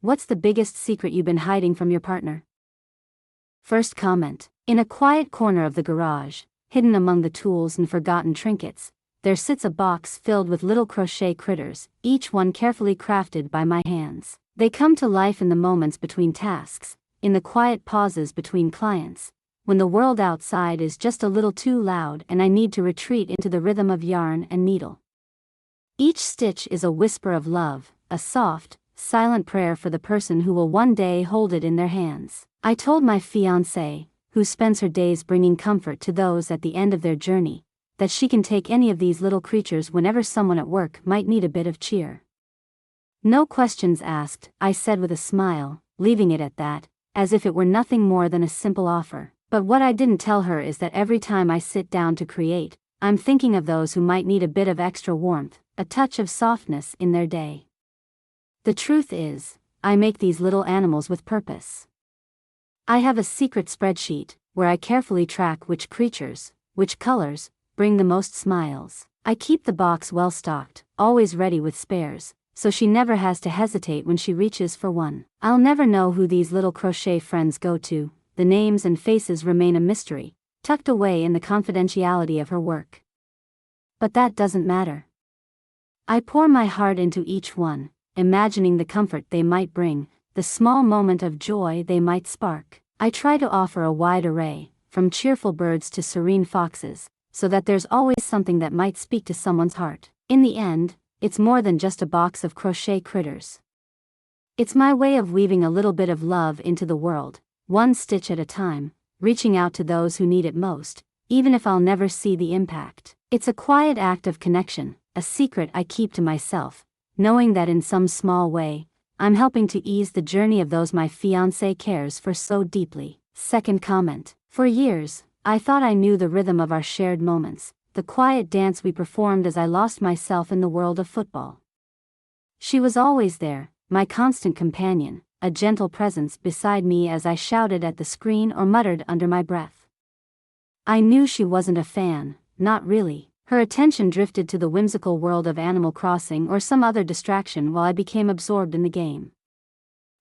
What's the biggest secret you've been hiding from your partner? First comment. In a quiet corner of the garage, hidden among the tools and forgotten trinkets, there sits a box filled with little crochet critters, each one carefully crafted by my hands. They come to life in the moments between tasks, in the quiet pauses between clients, when the world outside is just a little too loud and I need to retreat into the rhythm of yarn and needle. Each stitch is a whisper of love, a soft, silent prayer for the person who will one day hold it in their hands. I told my fiancée, who spends her days bringing comfort to those at the end of their journey, that she can take any of these little creatures whenever someone at work might need a bit of cheer. No questions asked, I said with a smile, leaving it at that, as if it were nothing more than a simple offer. But what I didn't tell her is that every time I sit down to create, I'm thinking of those who might need a bit of extra warmth, a touch of softness in their day. The truth is, I make these little animals with purpose. I have a secret spreadsheet, where I carefully track which creatures, which colors, bring the most smiles. I keep the box well stocked, always ready with spares, so she never has to hesitate when she reaches for one. I'll never know who these little crochet friends go to, the names and faces remain a mystery, tucked away in the confidentiality of her work. But that doesn't matter. I pour my heart into each one, imagining the comfort they might bring, the small moment of joy they might spark. I try to offer a wide array, from cheerful birds to serene foxes, so that there's always something that might speak to someone's heart. In the end, it's more than just a box of crochet critters. It's my way of weaving a little bit of love into the world, one stitch at a time, reaching out to those who need it most, even if I'll never see the impact. It's a quiet act of connection, a secret I keep to myself, knowing that in some small way, I'm helping to ease the journey of those my fiancé cares for so deeply. Second comment. For years, I thought I knew the rhythm of our shared moments, the quiet dance we performed as I lost myself in the world of football. She was always there, my constant companion, a gentle presence beside me as I shouted at the screen or muttered under my breath. I knew she wasn't a fan, not really. Her attention drifted to the whimsical world of Animal Crossing or some other distraction while I became absorbed in the game.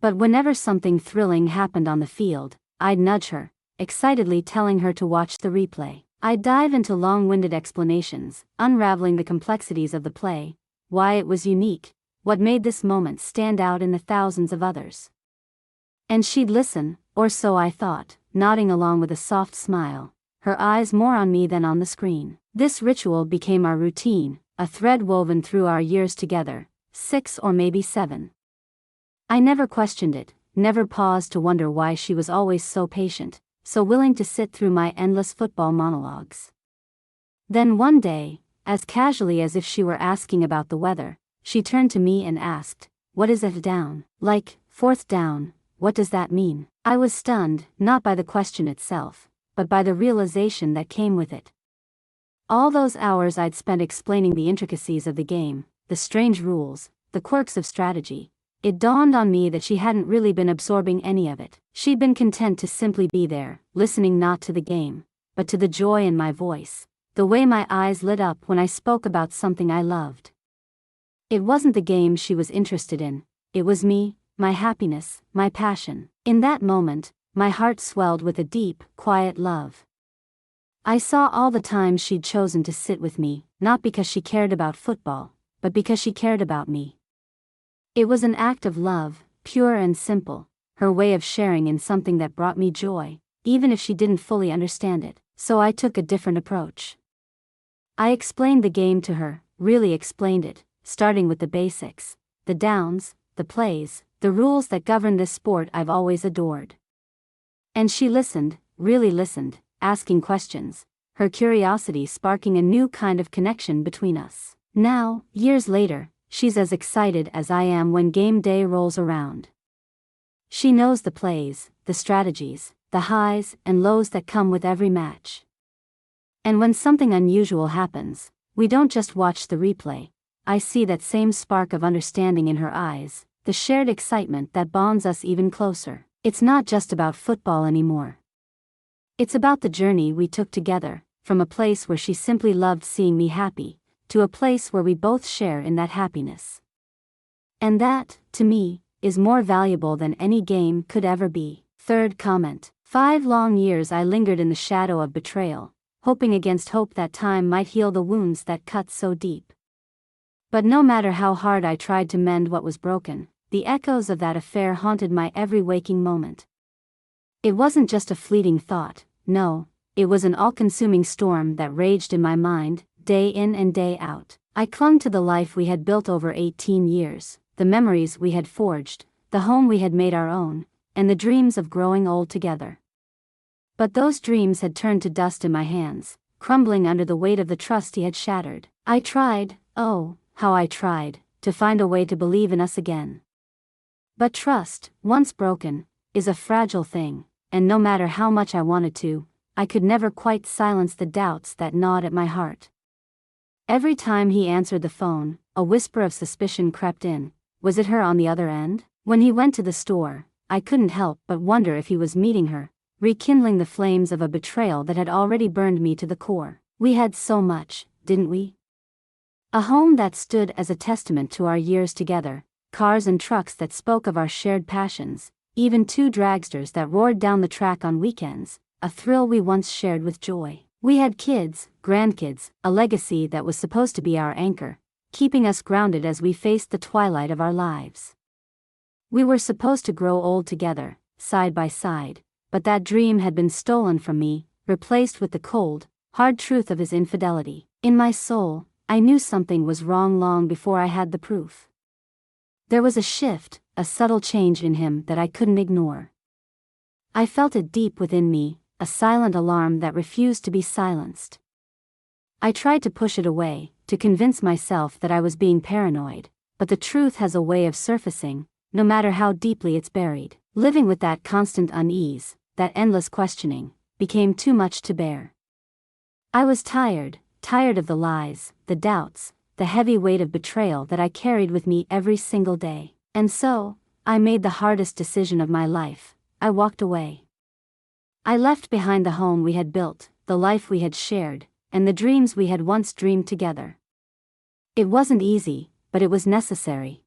But whenever something thrilling happened on the field, I'd nudge her, excitedly telling her to watch the replay. I'd dive into long-winded explanations, unraveling the complexities of the play, why it was unique, what made this moment stand out in the thousands of others. And she'd listen, or so I thought, nodding along with a soft smile, her eyes more on me than on the screen. This ritual became our routine, a thread woven through our years together, 6 or maybe 7. I never questioned it, never paused to wonder why she was always so patient, so willing to sit through my endless football monologues. Then one day, as casually as if she were asking about the weather, she turned to me and asked, "What is it down?" Like, fourth down, what does that mean? I was stunned, not by the question itself, but by the realization that came with it. All those hours I'd spent explaining the intricacies of the game, the strange rules, the quirks of strategy, it dawned on me that she hadn't really been absorbing any of it. She'd been content to simply be there, listening not to the game, but to the joy in my voice, the way my eyes lit up when I spoke about something I loved. It wasn't the game she was interested in, it was me, my happiness, my passion. In that moment, my heart swelled with a deep, quiet love. I saw all the times she'd chosen to sit with me, not because she cared about football, but because she cared about me. It was an act of love, pure and simple, her way of sharing in something that brought me joy, even if she didn't fully understand it. So I took a different approach. I explained the game to her, really explained it, starting with the basics, the downs, the plays, the rules that govern this sport I've always adored. And she listened, really listened, asking questions, her curiosity sparking a new kind of connection between us. Now, years later, she's as excited as I am when game day rolls around. She knows the plays, the strategies, the highs and lows that come with every match. And when something unusual happens, we don't just watch the replay. I see that same spark of understanding in her eyes, the shared excitement that bonds us even closer. It's not just about football anymore. It's about the journey we took together, from a place where she simply loved seeing me happy, to a place where we both share in that happiness. And that, to me, is more valuable than any game could ever be. Third comment. 5 long years I lingered in the shadow of betrayal, hoping against hope that time might heal the wounds that cut so deep. But no matter how hard I tried to mend what was broken, the echoes of that affair haunted my every waking moment. It wasn't just a fleeting thought, no, it was an all-consuming storm that raged in my mind, day in and day out. I clung to the life we had built over 18 years, the memories we had forged, the home we had made our own, and the dreams of growing old together. But those dreams had turned to dust in my hands, crumbling under the weight of the trust he had shattered. I tried, oh, how I tried, to find a way to believe in us again. But trust, once broken, is a fragile thing, and no matter how much I wanted to, I could never quite silence the doubts that gnawed at my heart. Every time he answered the phone, a whisper of suspicion crept in. Was it her on the other end? When he went to the store, I couldn't help but wonder if he was meeting her, rekindling the flames of a betrayal that had already burned me to the core. We had so much, didn't we? A home that stood as a testament to our years together, cars and trucks that spoke of our shared passions, even 2 dragsters that roared down the track on weekends, a thrill we once shared with joy. We had kids, grandkids, a legacy that was supposed to be our anchor, keeping us grounded as we faced the twilight of our lives. We were supposed to grow old together, side by side, but that dream had been stolen from me, replaced with the cold, hard truth of his infidelity. In my soul, I knew something was wrong long before I had the proof. There was a shift, a subtle change in him that I couldn't ignore. I felt it deep within me, a silent alarm that refused to be silenced. I tried to push it away, to convince myself that I was being paranoid, but the truth has a way of surfacing, no matter how deeply it's buried. Living with that constant unease, that endless questioning, became too much to bear. I was tired of the lies, the doubts, the heavy weight of betrayal that I carried with me every single day. And so, I made the hardest decision of my life. I walked away. I left behind the home we had built, the life we had shared, and the dreams we had once dreamed together. It wasn't easy, but it was necessary.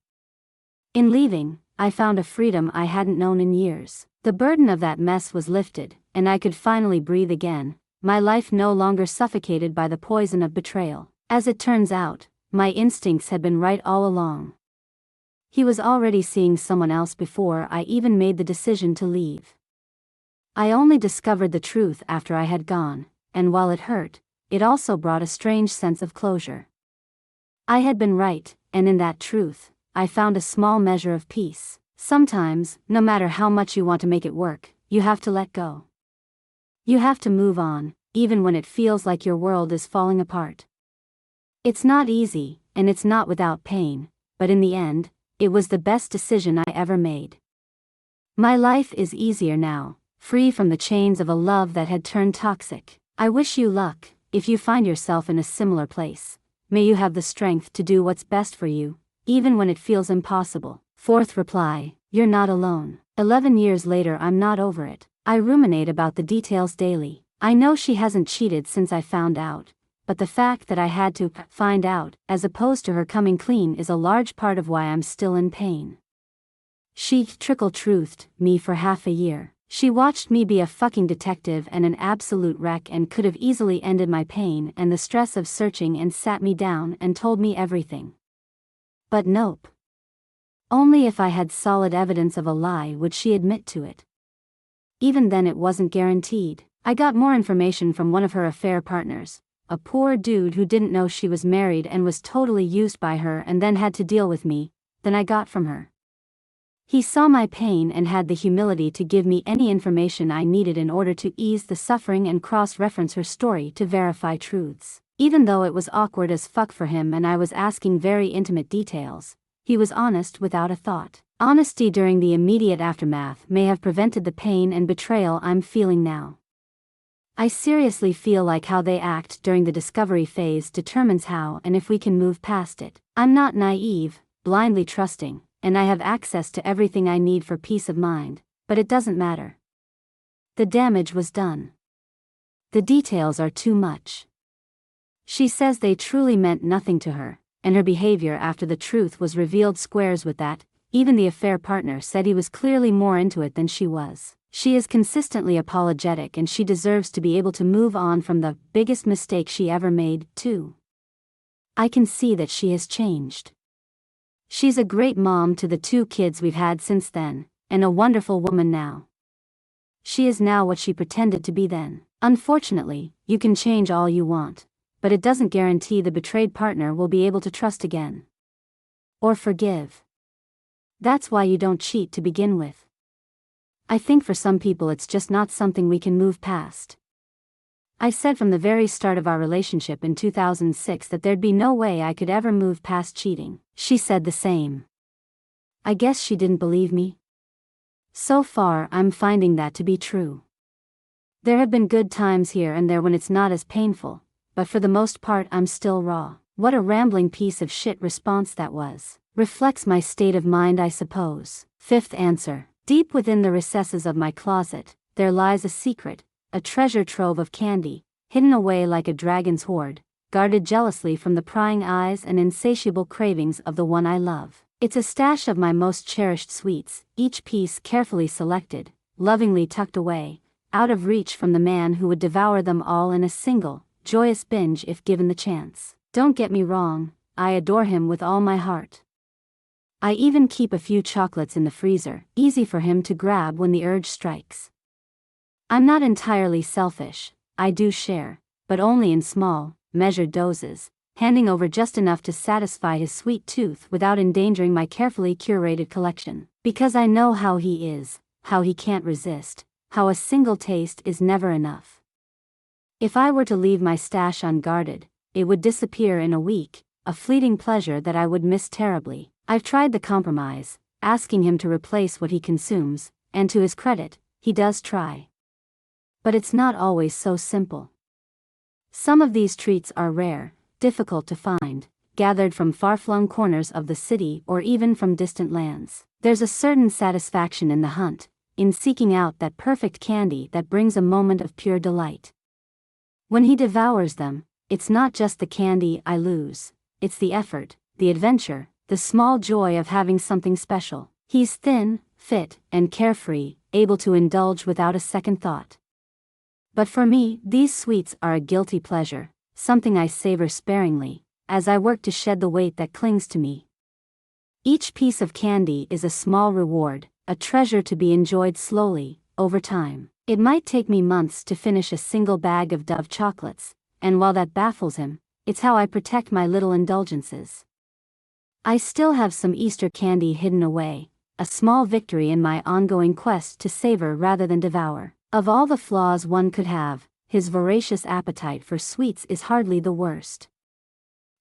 In leaving, I found a freedom I hadn't known in years. The burden of that mess was lifted, and I could finally breathe again, my life no longer suffocated by the poison of betrayal. As it turns out, my instincts had been right all along. He was already seeing someone else before I even made the decision to leave. I only discovered the truth after I had gone, and while it hurt, it also brought a strange sense of closure. I had been right, and in that truth, I found a small measure of peace. Sometimes, no matter how much you want to make it work, you have to let go. You have to move on, even when it feels like your world is falling apart. It's not easy, and it's not without pain, but in the end, it was the best decision I ever made. My life is easier now, free from the chains of a love that had turned toxic. I wish you luck, if you find yourself in a similar place. May you have the strength to do what's best for you, even when it feels impossible. Fourth reply, you're not alone. 11 years later I'm not over it. I ruminate about the details daily. I know she hasn't cheated since I found out, but the fact that I had to find out, as opposed to her coming clean, is a large part of why I'm still in pain. She trickle-truthed me for half a year. She watched me be a fucking detective and an absolute wreck and could have easily ended my pain and the stress of searching and sat me down and told me everything. But nope. Only if I had solid evidence of a lie would she admit to it. Even then it wasn't guaranteed. I got more information from one of her affair partners, a poor dude who didn't know she was married and was totally used by her and then had to deal with me, than I got from her. He saw my pain and had the humility to give me any information I needed in order to ease the suffering and cross-reference her story to verify truths. Even though it was awkward as fuck for him and I was asking very intimate details, he was honest without a thought. Honesty during the immediate aftermath may have prevented the pain and betrayal I'm feeling now. I seriously feel like how they act during the discovery phase determines how and if we can move past it. I'm not naive, blindly trusting, and I have access to everything I need for peace of mind, but it doesn't matter. The damage was done. The details are too much. She says they truly meant nothing to her, and her behavior after the truth was revealed squares with that, Even the affair partner said he was clearly more into it than she was. She is consistently apologetic and she deserves to be able to move on from the biggest mistake she ever made, too. I can see that she has changed. She's a great mom to the 2 kids we've had since then, and a wonderful woman now. She is now what she pretended to be then. Unfortunately, you can change all you want, but it doesn't guarantee the betrayed partner will be able to trust again. Or forgive. That's why you don't cheat to begin with. I think for some people it's just not something we can move past. I said from the very start of our relationship in 2006 that there'd be no way I could ever move past cheating. She said the same. I guess she didn't believe me. So far, I'm finding that to be true. There have been good times here and there when it's not as painful, but for the most part I'm still raw. What a rambling piece of shit response that was. Reflects my state of mind, I suppose. 5th answer. Deep within the recesses of my closet, there lies a secret, a treasure trove of candy, hidden away like a dragon's hoard, guarded jealously from the prying eyes and insatiable cravings of the one I love. It's a stash of my most cherished sweets, each piece carefully selected, lovingly tucked away, out of reach from the man who would devour them all in a single, joyous binge if given the chance. Don't get me wrong, I adore him with all my heart. I even keep a few chocolates in the freezer, easy for him to grab when the urge strikes. I'm not entirely selfish, I do share, but only in small, measured doses, handing over just enough to satisfy his sweet tooth without endangering my carefully curated collection. Because I know how he is, how he can't resist, how a single taste is never enough. If I were to leave my stash unguarded, it would disappear in a week, a fleeting pleasure that I would miss terribly. I've tried the compromise, asking him to replace what he consumes, and to his credit, he does try. But it's not always so simple. Some of these treats are rare, difficult to find, gathered from far-flung corners of the city or even from distant lands. There's a certain satisfaction in the hunt, in seeking out that perfect candy that brings a moment of pure delight. When he devours them, it's not just the candy I lose, it's the effort, the adventure, the small joy of having something special. He's thin, fit, and carefree, able to indulge without a second thought. But for me, these sweets are a guilty pleasure, something I savor sparingly, as I work to shed the weight that clings to me. Each piece of candy is a small reward, a treasure to be enjoyed slowly, over time. It might take me months to finish a single bag of Dove chocolates, and while that baffles him, it's how I protect my little indulgences. I still have some Easter candy hidden away, a small victory in my ongoing quest to savor rather than devour. Of all the flaws one could have, his voracious appetite for sweets is hardly the worst.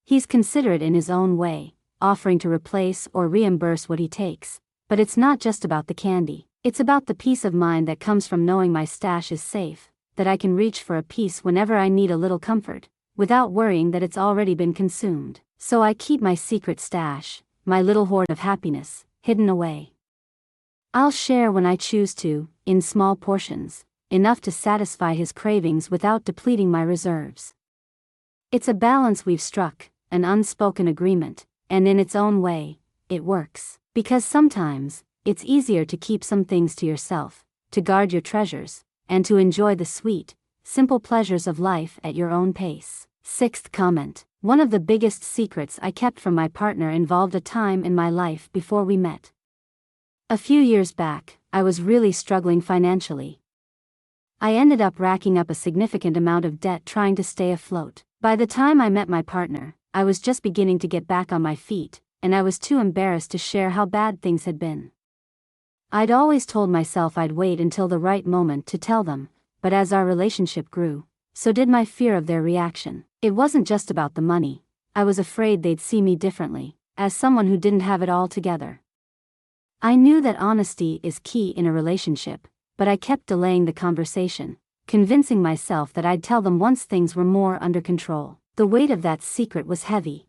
He's considerate in his own way, offering to replace or reimburse what he takes, but it's not just about the candy. It's about the peace of mind that comes from knowing my stash is safe, that I can reach for a piece whenever I need a little comfort, without worrying that it's already been consumed. So I keep my secret stash, my little hoard of happiness, hidden away. I'll share when I choose to, in small portions, enough to satisfy his cravings without depleting my reserves. It's a balance we've struck, an unspoken agreement, and in its own way, it works. Because sometimes, it's easier to keep some things to yourself, to guard your treasures, and to enjoy the sweet, simple pleasures of life at your own pace. 6th comment. One of the biggest secrets I kept from my partner involved a time in my life before we met. A few years back, I was really struggling financially. I ended up racking up a significant amount of debt trying to stay afloat. By the time I met my partner, I was just beginning to get back on my feet, and I was too embarrassed to share how bad things had been. I'd always told myself I'd wait until the right moment to tell them, but as our relationship grew, so did my fear of their reaction. It wasn't just about the money, I was afraid they'd see me differently, as someone who didn't have it all together. I knew that honesty is key in a relationship, but I kept delaying the conversation, convincing myself that I'd tell them once things were more under control. The weight of that secret was heavy.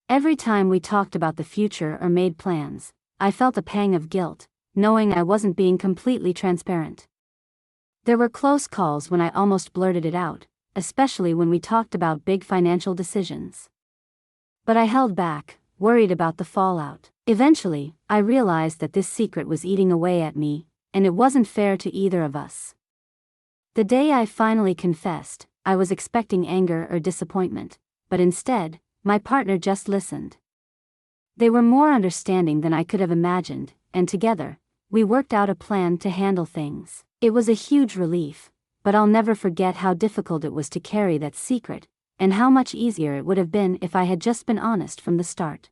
Every time we talked about the future or made plans, I felt a pang of guilt, knowing I wasn't being completely transparent. There were close calls when I almost blurted it out, especially when we talked about big financial decisions. But I held back, worried about the fallout. Eventually, I realized that this secret was eating away at me, and it wasn't fair to either of us. The day I finally confessed, I was expecting anger or disappointment, but instead, my partner just listened. They were more understanding than I could have imagined, and together, we worked out a plan to handle things. It was a huge relief, but I'll never forget how difficult it was to carry that secret, and how much easier it would have been if I had just been honest from the start.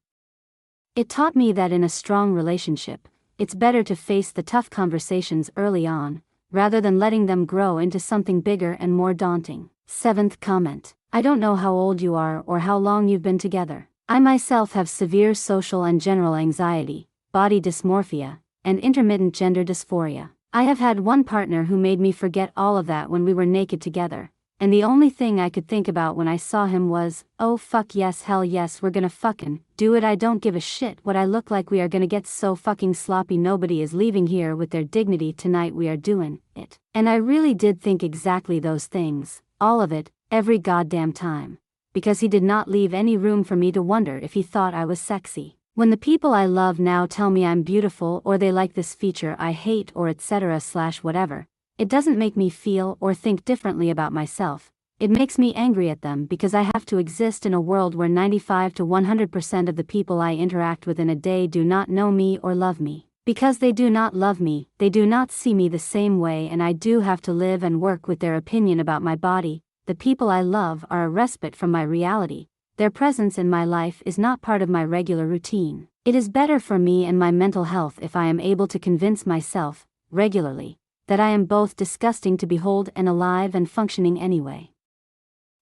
It taught me that in a strong relationship, it's better to face the tough conversations early on, rather than letting them grow into something bigger and more daunting. 7th comment. I don't know how old you are or how long you've been together. I myself have severe social and general anxiety, body dysmorphia, and intermittent gender dysphoria. I have had one partner who made me forget all of that when we were naked together, and the only thing I could think about when I saw him was, oh fuck yes, hell yes, we're gonna fucking do it. I don't give a shit what I look like, we are gonna get so fucking sloppy, nobody is leaving here with their dignity tonight, we are doing it. And I really did think exactly those things, all of it, every goddamn time, because he did not leave any room for me to wonder if he thought I was sexy. When the people I love now tell me I'm beautiful or they like this feature I hate or etc/whatever, it doesn't make me feel or think differently about myself. It makes me angry at them because I have to exist in a world where 95 to 100% of the people I interact with in a day do not know me or love me. Because they do not love me, they do not see me the same way, and I do have to live and work with their opinion about my body. The people I love are a respite from my reality. Their presence in my life is not part of my regular routine. It is better for me and my mental health if I am able to convince myself, regularly, that I am both disgusting to behold and alive and functioning anyway.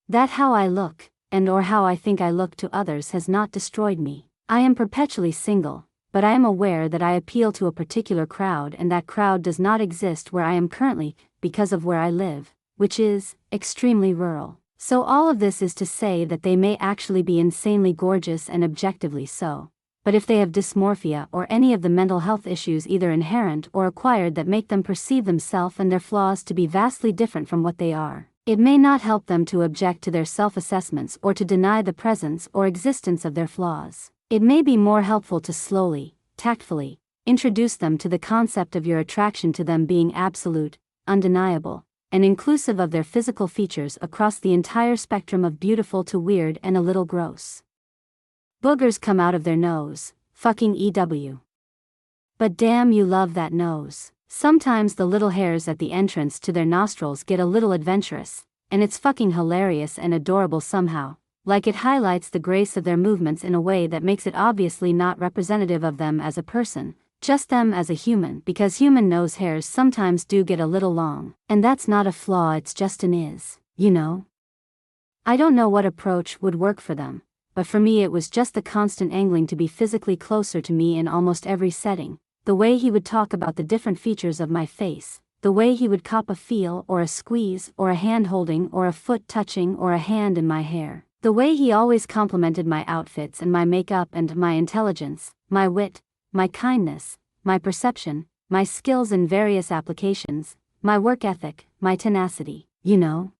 That how I look, and or how I think I look to others, has not destroyed me. I am perpetually single, but I am aware that I appeal to a particular crowd, and that crowd does not exist where I am currently, because of where I live, which is extremely rural. So all of this is to say that they may actually be insanely gorgeous and objectively so, but if they have dysmorphia or any of the mental health issues either inherent or acquired that make them perceive themselves and their flaws to be vastly different from what they are, it may not help them to object to their self-assessments or to deny the presence or existence of their flaws. It may be more helpful to slowly, tactfully, introduce them to the concept of your attraction to them being absolute, undeniable, and inclusive of their physical features across the entire spectrum of beautiful to weird and a little gross. Boogers come out of their nose, fucking EW. But damn, you love that nose. Sometimes the little hairs at the entrance to their nostrils get a little adventurous, and it's fucking hilarious and adorable somehow, like it highlights the grace of their movements in a way that makes it obviously not representative of them as a person, just them as a human, because human nose hairs sometimes do get a little long, and that's not a flaw, it's just an is, you know? I don't know what approach would work for them, but for me it was just the constant angling to be physically closer to me in almost every setting, the way he would talk about the different features of my face, the way he would cop a feel or a squeeze or a hand holding or a foot touching or a hand in my hair, the way he always complimented my outfits and my makeup and my intelligence, my wit, my kindness, my perception, my skills in various applications, my work ethic, my tenacity, you know?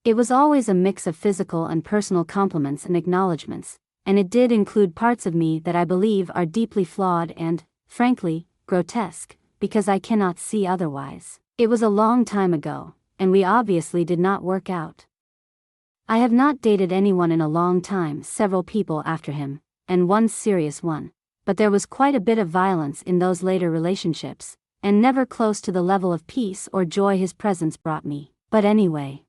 It was always a mix of physical and personal compliments and acknowledgments, and it did include parts of me that I believe are deeply flawed and, frankly, grotesque, because I cannot see otherwise. It was a long time ago, and we obviously did not work out. I have not dated anyone in a long time, several people after him, and one serious one. But there was quite a bit of violence in those later relationships, and never close to the level of peace or joy his presence brought me. But anyway,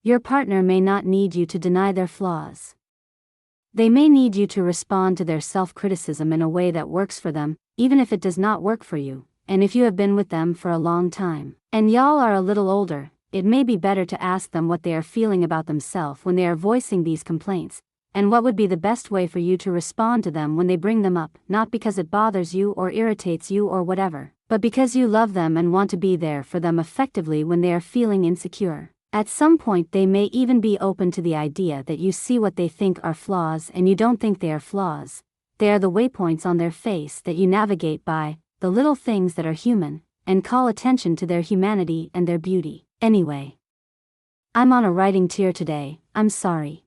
your partner may not need you to deny their flaws. They may need you to respond to their self-criticism in a way that works for them, even if it does not work for you, and if you have been with them for a long time, and y'all are a little older, it may be better to ask them what they are feeling about themselves when they are voicing these complaints, and what would be the best way for you to respond to them when they bring them up, not because it bothers you or irritates you or whatever, but because you love them and want to be there for them effectively when they are feeling insecure. At some point they may even be open to the idea that you see what they think are flaws and you don't think they are flaws. They are the waypoints on their face that you navigate by, the little things that are human, and call attention to their humanity and their beauty. Anyway, I'm on a writing tear today, I'm sorry.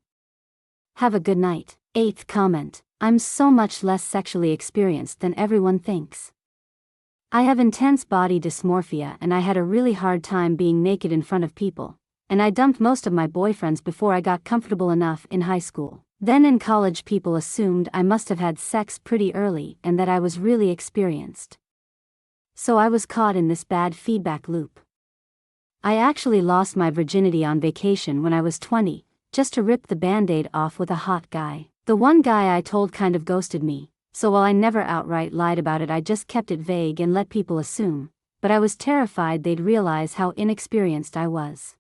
Have a good night. 8th comment. I'm so much less sexually experienced than everyone thinks. I have intense body dysmorphia and I had a really hard time being naked in front of people, and I dumped most of my boyfriends before I got comfortable enough in high school. Then in college people assumed I must have had sex pretty early and that I was really experienced. So I was caught in this bad feedback loop. I actually lost my virginity on vacation when I was 20, just to rip the band-aid off with a hot guy. The one guy I told kind of ghosted me, so while I never outright lied about it I just kept it vague and let people assume, but I was terrified they'd realize how inexperienced I was.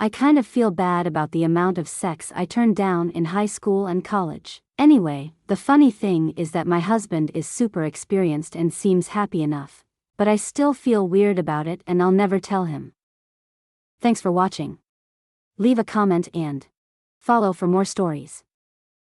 I kind of feel bad about the amount of sex I turned down in high school and college. Anyway, the funny thing is that my husband is super experienced and seems happy enough, but I still feel weird about it and I'll never tell him. Thanks for watching. Leave a comment and follow for more stories.